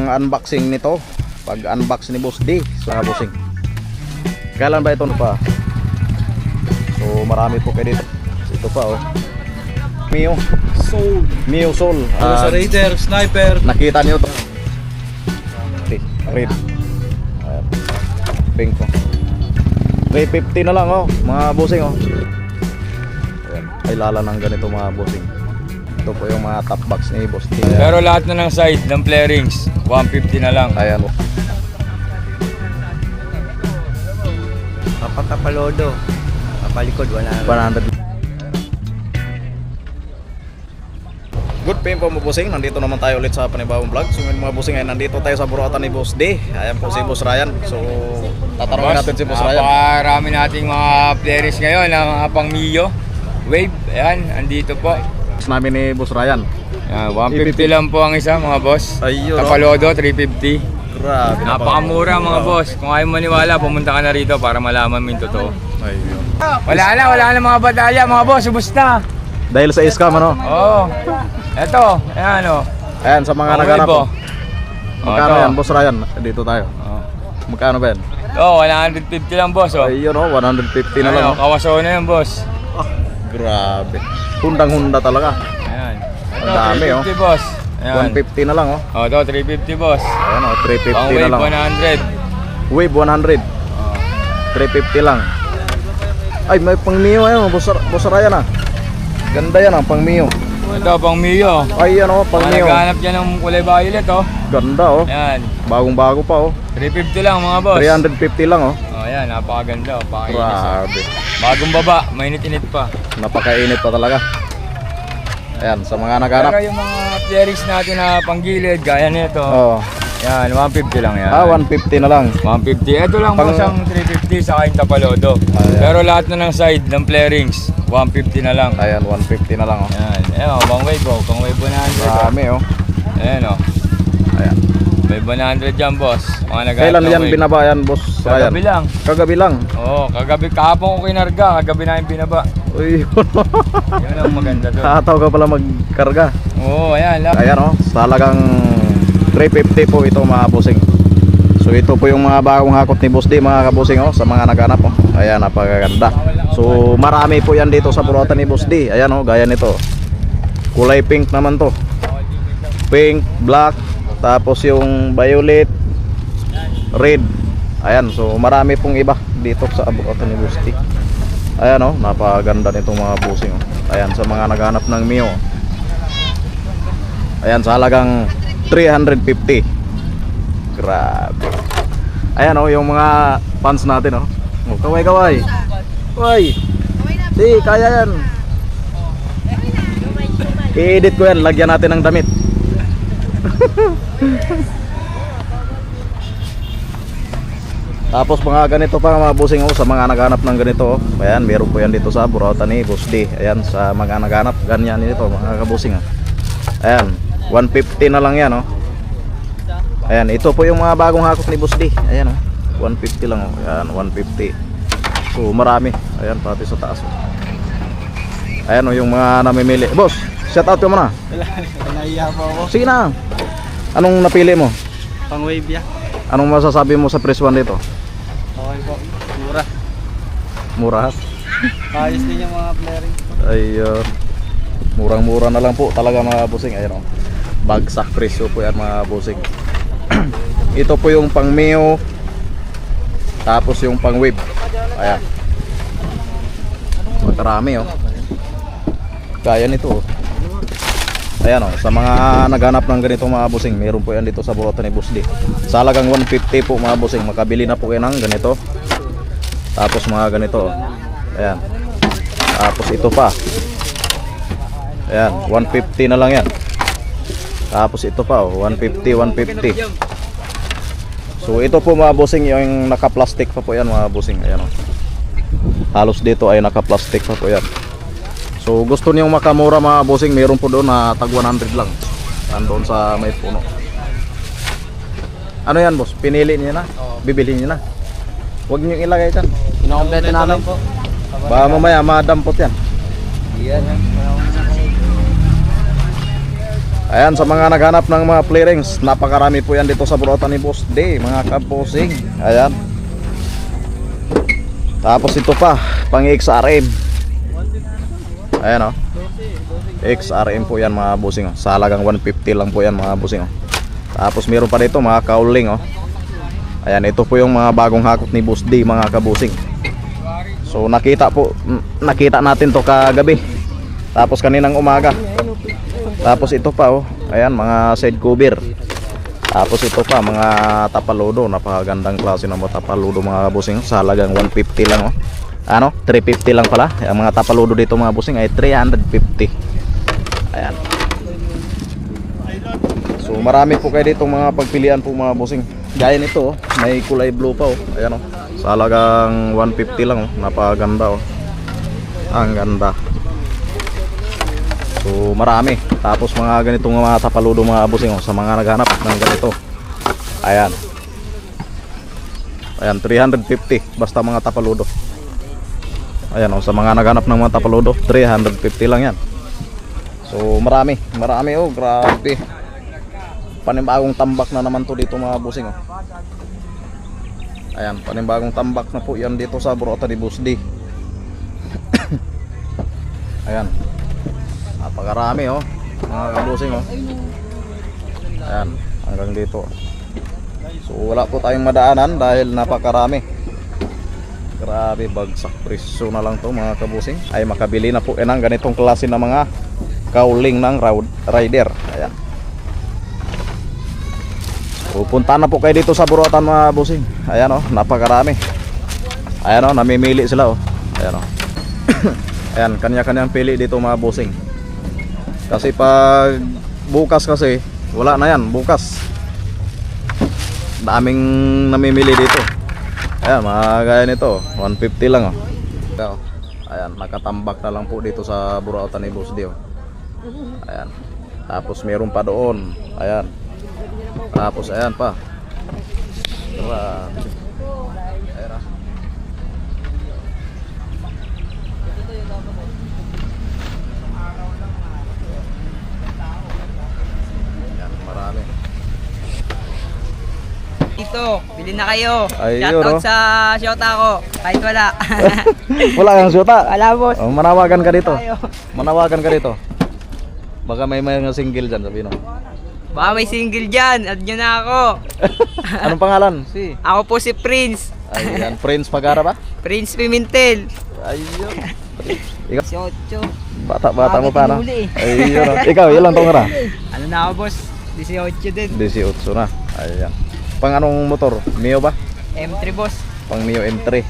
unboxing nito. Pag-unbox ni Boss D sa bossing. Kailan ba ito pa? So marami po kayo dito. Ito pa oh. Mio Soul. Sa Raider, Sniper. Nakita niyo to. Okay, red. Ayan. Pink ko. 350 na lang oh, mga bossing oh. Ayan. Ay lala ng ganito mga bossing. Ito po yung mga top box ni Boss D. Ayan. Pero lahat na ng side ng flarings, 150 na lang. Ayan. Kapatapalodo. Kapalikod, 100. Good PM po mga bossing, nandito naman tayo ulit sa panibawang vlog. So mga bossing ay nandito tayo sa buruatan ni Boss D. Ayan po si Boss Ryan. So tatanungin natin si Boss Ryan. Napakarami nating mga flarings ngayon, mga pang Mio Wave. Ayan, andito po. Boss namin ni Boss Ryan. Ayan, 150 lang po ang isa mga boss. Ayun. Tapalodo, 350. Grabe. Napakamura mga boss. Kung ayaw maniwala, pumunta ka na rito para malaman mo yung totoo. Ayun. Wala na mga badaya mga boss, ubos na. Dahil sa scam ano? Oo. Eto, ayan o. Ayan sa mga Pang naghanap. Wave, oh. Magkano Ito. yan Boss Ryan? Dito tayo. Oh. Magkano ba yan? Oo, 150 lang boss oh. Ayun oh, 150 na lang. Ayan, Oh. kawaso na yan boss. Grabe. Hundang-hunda talaga. Ayan. Ang dami, 350 boss. Ayan. 150 na lang oh. Oh, ito 350 boss. Ayan oh, 350 Pang na Wave lang. 100. Wave 100. Oh. 350 lang. Ay, may pang Mio ayun, Boss Ryan ah. Ganda yan ah, pang Mio. Ito pang Mio. Ay, ano, pang Mga Mio. naghahanap dyan ng kulay violet oh. Ganda oh. Ayan. Bagong-bago pa oh. 350 lang mga boss. 350 lang oh. Oh, ayan, napakaganda oh. Pakainis oh. Grabe. Bagong baba, mainit-init pa. Napakainit pa talaga. Ayan, sa mga naghanap. Pero yung mga flarings natin na panggilid, gaya nito. Oh. Yan, 150 lang yan. Ah, 150 na lang. 150. Ito lang Pang- boss ang 350 sa aking tapalodo. Ayan. Pero lahat na ng side ng flarings, 150 na lang. Ayan, 150 na lang oh. Ayan, ayan oh, pang wave oh, pang wave 100 oh. Marami oh. Ayan oh, Ayan. may 100 dyan boss. Mga naghahanap Kailan ng yan wave. binaba yan, Boss Ryan? Kagabi lang. Kagabi lang. Oo, kagabi, kahapon ko kinarga, kagabi na yung binaba. Uy, Yun ang maganda doon. Nakataw ka pala magkarga. Oo, ayan lang. Ayan oh, talagang 350 po ito mga bossing. So ito po yung mga bagong hakot ni Boss D mga kabosing oh, sa mga naghanap oh. Ayan, napakaganda. So marami po yan dito sa buruatan ni Boss D. Ayan oh, gaya nito. Kulay pink naman to. Pink, black, tapos yung violet, red. Ayan, so marami pong iba dito sa buruatan ni Boss D. Ayan oh, napakaganda nitong mga bossing oh. Ayan, sa mga naghanap ng Mio. Ayan, sa halagang 350. Grabe. Ayan oh, yung mga fans natin oh. Oh, kaway. Uy. Di, kaya yan. I-edit ko yan, lagyan natin ng damit. Tapos mga ganito pa mga bossing oh, sa mga naghanap ng ganito oh. Ayan, meron po yan dito sa buruatan ni Boss D. Ayan, sa mga naghanap ganyan nito mga kabusing oh. Ayan, 150 na lang yan oh. Ayan, ito po yung mga bagong hakot ni Boss D. Ayan oh, 150 lang oh. Ayan, 150. So marami. Ayan, pati sa taas oh. Ayan oh, yung mga namimili. Boss, shout out ka muna. Naiya po ako. Sige na. Anong napili mo? Pang wave ya. Anong masasabi mo sa press 1 dito? Okay po. Mura. Mura? Ayos din yung mga flaring. Ay, murang-mura na lang po talaga mga bossing. Ayan oh. Bagsak presyo po yan mga bossing. Ito po yung pang Mio. Tapos yung pang Wave. Ayan. Makarami oh. Kaya nito oh. Ayan oh, sa mga naghanap ng ganito mga bossing, meron po yan dito sa buruatan ni Boss D. Sa halagang 150 po mga bossing, makabili na po kayo ng ganito. Tapos mga ganito oh. Ayan. Tapos ito pa. Ayan, 150 na lang yan. Tapos ito pa oh, 150, 150. So ito po mga bossing, yung naka-plastic pa po yan mga bossing. Ayan oh. Halos dito ay naka-plastic pa po yan. So gusto niyo makamura mga bossing, meron po doon na tag 100 lang. Andoon sa may puno. Ano yan boss? Pinili niyo na? Bibili niyo na? Huwag niyo ilagay dyan. Kinokompleto namin po. Baka mamaya madampot yan. Yan. Ayan, sa mga naghanap ng mga clearings, napakarami po yan dito sa burotan ni Boss D, mga kabosing. Ayan. Tapos ito pa, pang XRM. Ayan, oh. XRM po yan, mga bossing, oh. Sa halagang 150 lang po yan, mga bossing, oh. Tapos meron pa dito mga cowling, oh. Ayan, ito po yung mga bagong hakot ni Boss D, mga kabusing. So nakita natin to kagabi. Tapos kaninang umaga. Tapos ito pa, oh. Ayan, mga side cover. Tapos ito pa, mga tapaludo. Napakagandang klase ng mga tapaludo, mga kabusing. Sa halagang 150 lang, oh. Ano? 350 lang pala. Ang mga tapaludo dito, mga busing, ay 350. Ayan. So marami po kayo dito mga pagpilian po, mga busing. Gaya nito, oh. May kulay blue pa, oh. Ayan, oh. Sa halagang 150 lang, oh. Napakaganda, oh. Ang ganda. So marami. Tapos mga ganitong mga tapaludo, mga busing, oh. Sa mga naghanap ng ganito. Ayan. Ayan, 350. Basta mga tapaludo. Ayan, oh. Sa mga naghanap ng mga tapaludo, 350 lang yan. So marami, oh. Grabe. Panibagong tambak na naman to dito, mga busing, oh. Ayan, panibagong tambak na po yan dito sa burotan ni Boss D. Ayan, napakarami, oh, mga kabusing, oh. Ayan, hanggang dito. So wala po tayong madaanan dahil napakarami. Grabe, bagsak presyo na lang to, mga kabusing. Ay makabili na po ng ganitong klase ng mga cowling ng rider. Ayan. Pupunta na po kayo dito sa burotan, mga busing. Ayan, oh, napakarami. Ayan, oh, namimili sila, oh. Ayan, oh. Ayan, kanya-kanyang pili dito, mga busing. Kasi pag bukas kasi, wala na yan, bukas. Daming namimili dito. Ayan, mga gaya nito, 150 lang, oh. Ayan, nakatambak na lang po dito sa burotan ni Boss D, oh. Ayan. Tapos meron pa doon. Ayan. Tapos ayan pa. Grabe. Ayan, ah. Ayan, marami. Dito, bili na kayo. Ay, Shoutout yun, oh. sa shota ko. Kahit wala. Wala kang syuta. Wala, boss. Oh, manawagan ka dito. Tayo. Manawagan ka dito. Baka may mga single dyan, sabihin mo. Baka may single dyan. Add nyo na ako. Anong pangalan? Ako po si Prince. Ayan, Prince Pagara ba? Prince Pimentel. Ayun. Ikaw, Si Ocho. bata mo pa, no? Tinuli. Ayun, oh. Ikaw, ilang taong ka na? Ano na ako, boss? 18 din. 18 na. Ayan. Pang anong motor? Mio ba? M3, boss. Pang Mio M3.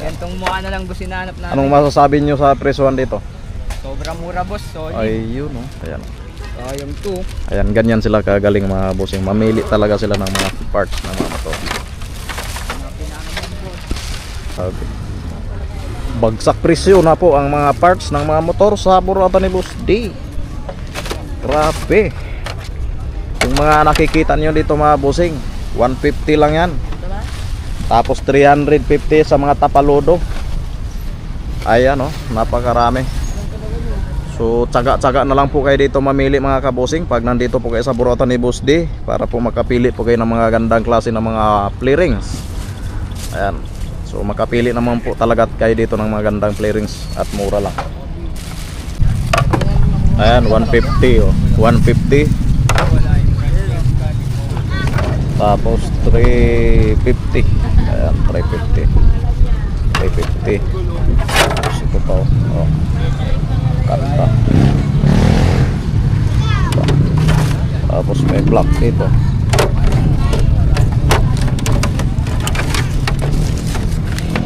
Yan tong mukha na lang, boss, hinahanap namin. Anong masasabi nyo sa presuhan dito? Sobrang mura, boss. Solid. Ayun, oh. Ayan. Sayang to. Ayan, ganyan sila kagaling, mga bossing. Mamili talaga sila ng mga parts ng mga motor. Sabi. Bagsak presyo na po ang mga parts ng mga motor sa burotan ni Boss D. Grabe. Yung mga nakikita nyo dito, mga bossing, 150 lang yan. Tapos 350 sa mga tapaludo. Ayan, oh, napakarami. So tsaga-tsaga na lang po kayo dito mamili, mga kabosing, pag nandito po kayo sa burotan ni Boss D, para po makapili po kayo ng mga gandang klase ng mga clearings. Ayan. So makapili naman po talaga kayo dito ng mga gandang clearings at mura lang. Ayan, 150, oh. 150. Tapos 350. Ayan, 350. 350. Tapos ito pa, oh. Kanta. Tapos may block dito.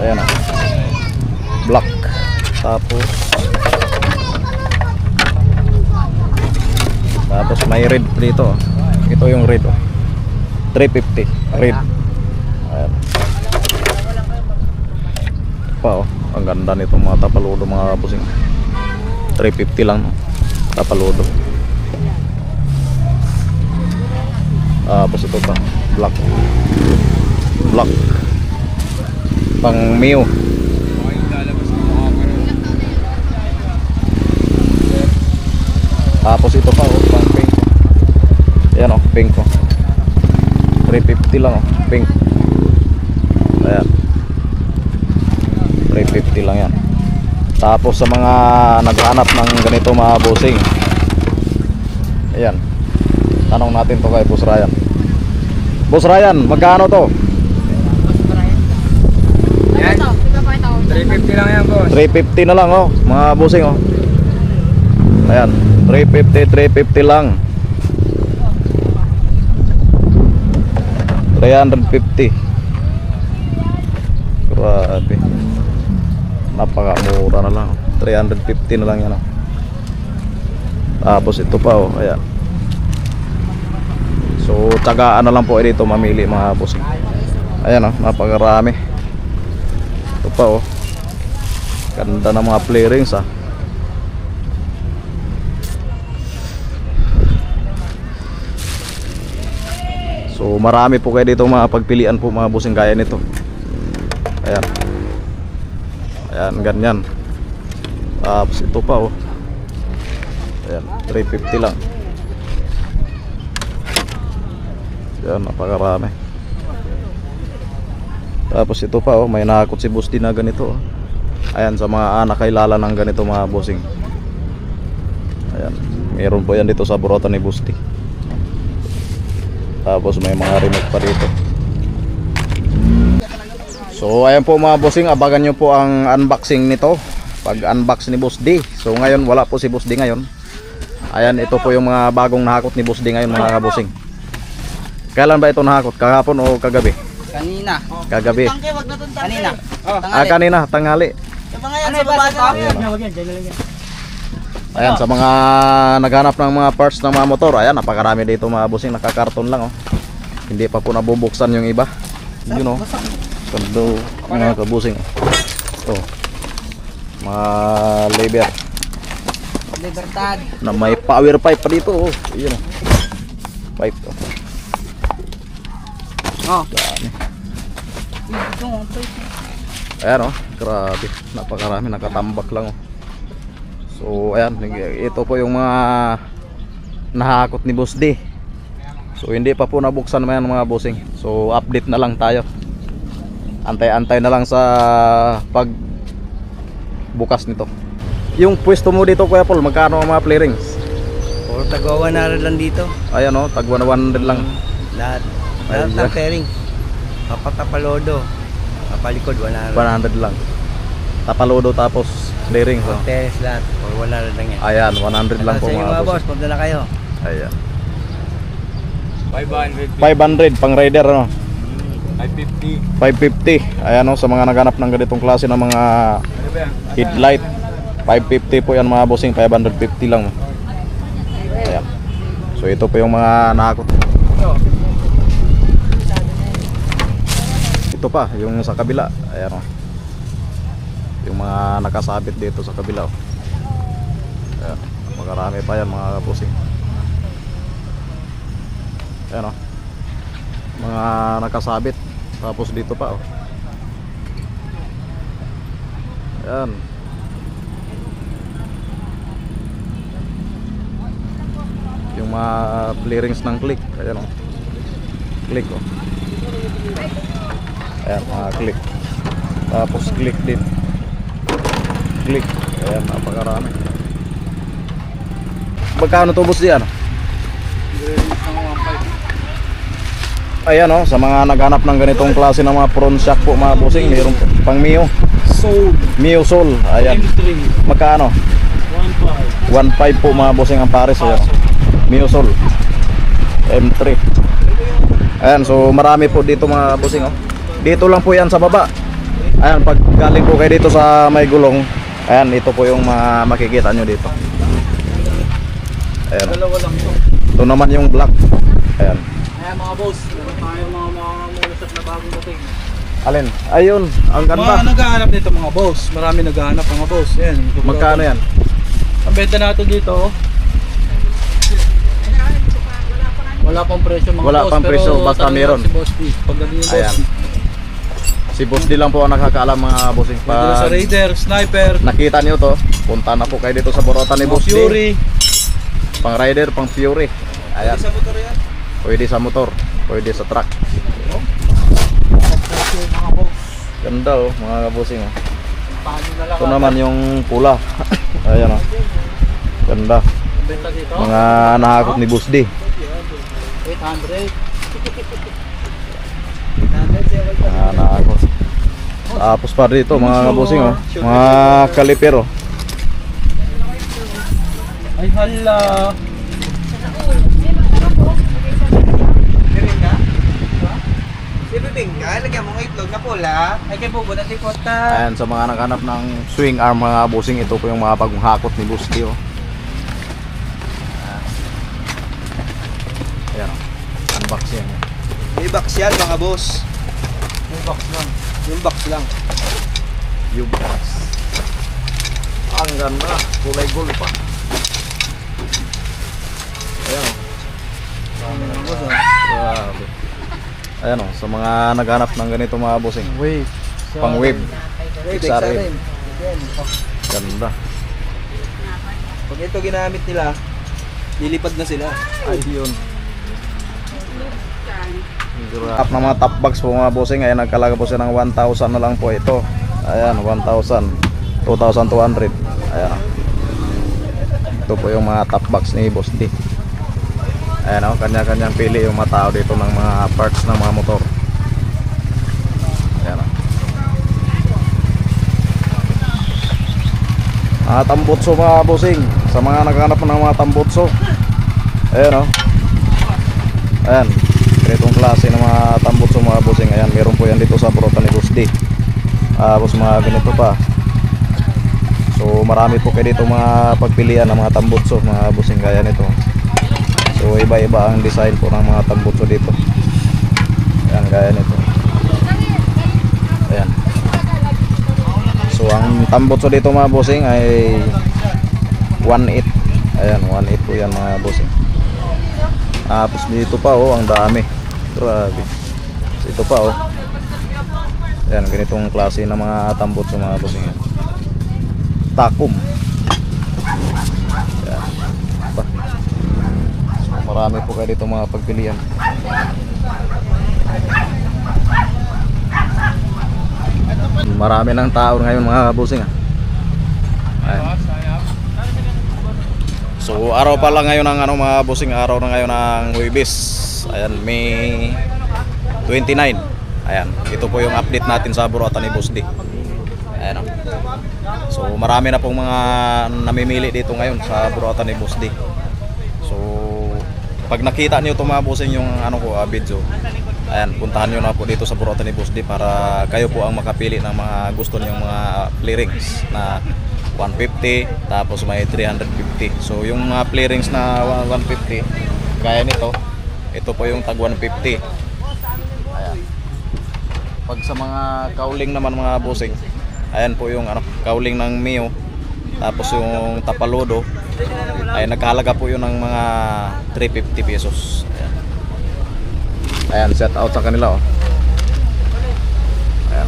Ayan, oh. Block. Tapos may red dito. Ito yung red, oh. 350 red. Ayan. Pa, oh. Ang ganda nito, mga tapaludo, mga busing. 350 lang, no? Tapaludo. Tapos ito pa, black. Black. Pang Mio. Tapos ito pa, oh, pang pink. Ayan oh, pink oh. 350 lang oh, pink. Ayan. 350 lang yan. Tapos sa mga naghahanap ng ganito mga bossing, ayan, tanong natin to kay Boss Ryan. Boss Ryan, magkano to? Yan. 350 lang yan, boss. 350 na lang oh, mga bossing oh. Ayan, 350 lang. 350. Grabe. Napakamura na lang. 350 na lang yan oh. Tapos ito pa oh, ayan. So tsagaan na lang po dito mamili mga bossing. Ayan oh, napakarami. Ito pa oh. Ganda ng mga play rings ah. So marami po kayo dito mga pagpilian po mga bossing gaya nito. Ayan. Ayan, ganyan. Tapos ito pa oh. Ayan, 350 lang. Ayan, napakarami. Tapos ito pa oh, may nakakot si Boss din na ganito oh. Ayan, sa mga nakilala ng ganito mga bossing. Ayan, meron po yan dito sa burota ni Busti. Tapos may mga remote pa dito. So ayan po mga bossing, abangan nyo po ang unboxing nito pag unbox ni Boss D. So ngayon wala po si Boss D ngayon. Ayan, ito po yung mga bagong nahakot ni Boss D ngayon mga kabossing. Kailan ba ito nahakot? Kahapon o kagabi? Kanina. Kagabi. Kanina. Kanina, tanghali. Ayan, sa mga naghanap ng mga parts ng mga motor, ayan, napakarami dito mga bossing, nakakarton lang oh. Hindi pa po nabubuksan yung iba. Yun oh. Kando mga kabusing. Ito. Mga lever Libertad. na may power pipe pa dito oh. Yun oh. Pipe oh. Oh. Ayan oh, grabe, napakarami, nakatambak lang oh. So ayan, ito po yung mga nahakot ni Boss D. So hindi pa po nabuksan naman mga bossing. So update na lang tayo. Antay-antay na lang sa pag bukas nito. Yung pwesto mo dito Kuya Paul, magkano ang mga play rings? Puro tagwa 100 lang dito. Ayan oh, tagwa na 100 lang. Lahat. Lahat ng pairing. Papatapalodo. Papalikod 100. 100 lang. Tapalodo tapos play rings oh. Teres lahat. Puro 100 lang yan. Ayan, 100 lang po Sa inyo mga mga boss, boss. punta na kayo. Ayan. 500. 500 pang rider ano? 550. 550. Ayan oh, sa mga naghanap ng ganitong klase ng mga Ano ba yan? headlight, 550 po yan mga bossing, 550 lang. Ayan. So ito po yung mga nakakot. Ito pa, yung sa kabila. Ayan oh. Yung mga nakasabit dito sa kabila oh. Ayan. Makarami pa yan mga bossing. Ayan oh. Mga nakasabit. Tapos dito pa oh. Ayan. Yung mga clearings ng click. Ayan oh. Click oh. Ayan, mga click. Tapos click din. Click. Ayan, napakarami. Magkano to boss diyan? Ayan oh, sa mga naghanap ng ganitong klase ng mga front shock po mga bossing, mayroon pang Mio. Sold. Mio Soul. Ayan. Magkano? 1.5 po mga bossing ang pares. Ayan. Mio Soul M3. Ayan, so marami po dito mga bossing oh. Dito lang po yan sa baba. Ayan, pag galing po kayo dito sa may gulong, ayan, ito po yung makikita nyo dito. Ayan. Dalawa lang to. Ito naman yung black. Ayan. Ayan mga boss, meron tayo mga mulusot na bagong dating. Alin? Ayun, ang Mga ganda. naghahanap nito mga boss. Marami naghahanap mga boss. Ayan. Magkano yan? Ang benta natin dito, wala pang presyo mga Wala boss. pang presyo, pero basta tanong meron. lang Si Boss D. Pagdating yung Ayan. Boss D. Si Boss D lang po ang nakakaalam mga bossing. Pwede na sa Pag Raider, Sniper, nakita nyo to, punta na po kayo dito sa Borota ni mga Boss D. Fury. Pang rider, pang Fury. Ayan. Pwede sa motor yan. Pwede sa motor, pwede sa truck. Ganda oh, mga kabusing oh. Paano na lang? Ito naman yung pula. Ayan oh. Ganda. Benta dito? Mga nahakot ni Boss D. 800. Mga nahakot. Tapos pa dito mga kabusing oh. Mga kaliper oh. Ay hala. Sibibing ka, lagyan mo ng itlog na pula. Ay kay bubo na tikota. Ayan, sa mga naghanap ng swing arm mga busing, ito po yung mga bagong hakot ni Boss D oh. Ayan oh. Unboxing. May box yan mga boss. May box lang. Yung box lang. U-box. Ang ganda, kulay gold pa. Ayan oh. Grabe. Ayan oh, sa mga naghanap ng ganito mga busing. Wave. Pang wave. XRM. Yan. Ganda. Pag ito ginamit nila, lilipad na sila. Ayun. Up ng mga top box po mga bossing, ay nagkalaga po siya ng 1,000 na lang po ito. Ayan, 1,000. 2,200. Ayan. Ito po yung mga top box ni Boss D. Ayan o, kanya-kanyang pili yung mga tao dito ng mga parts ng mga motor. Ayan o. Mga tambutso mga bossing, sa mga naghanap ng mga tambutso. Ayan o. Ayan, ganitong klase ng mga tambutso mga bossing. Ayan, meron po yan dito sa Burota ni Boss D. Tapos mga ganito pa. So marami po kayo dito mga pagpilian ng mga tambutso mga bossing, kaya nito. So iba-iba ang design po ng mga tambutso dito. Ayan, gaya nito. Ayan. So ang tambutso dito mga bossing ay 1.8. Ayan, 1.8 po yan mga bossing. Tapos dito pa oh, ang dami. Grabe. So, ito pa oh. Ayan, ganitong klase ng mga tambutso mga bossing. Takum. Ayan. Ba. So, marami po kayo dito mga pagpilian. Marami ng tao ngayon mga bossing ah. Ayan. So araw pa lang ngayon ng mga bossing, araw na ngayon ng Huwebes. Ayan, May 29. Ayan, ito po yung update natin sa Burota ni Boss D. Ayan. So marami na pong mga namimili dito ngayon sa Burota ni Boss D. So pag nakita niyo ito mga bossing yung video, ayan, puntahan niyo na po dito sa Burota ni Boss D para kayo po ang makapili ng mga gusto niyong mga play rings na 150, tapos may 350. So yung mga play rings na 150 gaya nito, ito po yung tag 150. Ayan. Pag sa mga cowling naman mga bossing, ayan po yung cowling ng Mio, tapos yung Tapalodo ay nagkahalaga po yun ng mga 350 pesos. Ayan. Ayan, set out sa kanila oh. Ayan.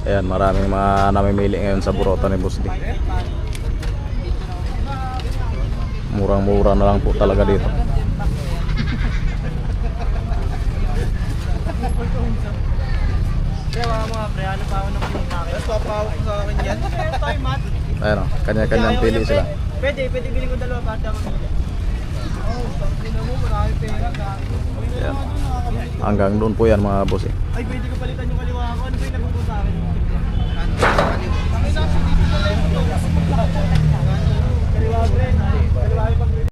Ayan, maraming mga namimili ngayon sa Burota ni Boss D. Murang-mura na lang po talaga dito. Mga pre, ano pa ako na pinagkakit? Mas papawak sa akin yan. Ayan o, kanya-kanyang pili sila. Pwede bilhin ko dalawa para ako nila. Oh, sabi na mo, marami pera. Ayan. Hanggang doon po yan mga boss eh. Ay, pwede ko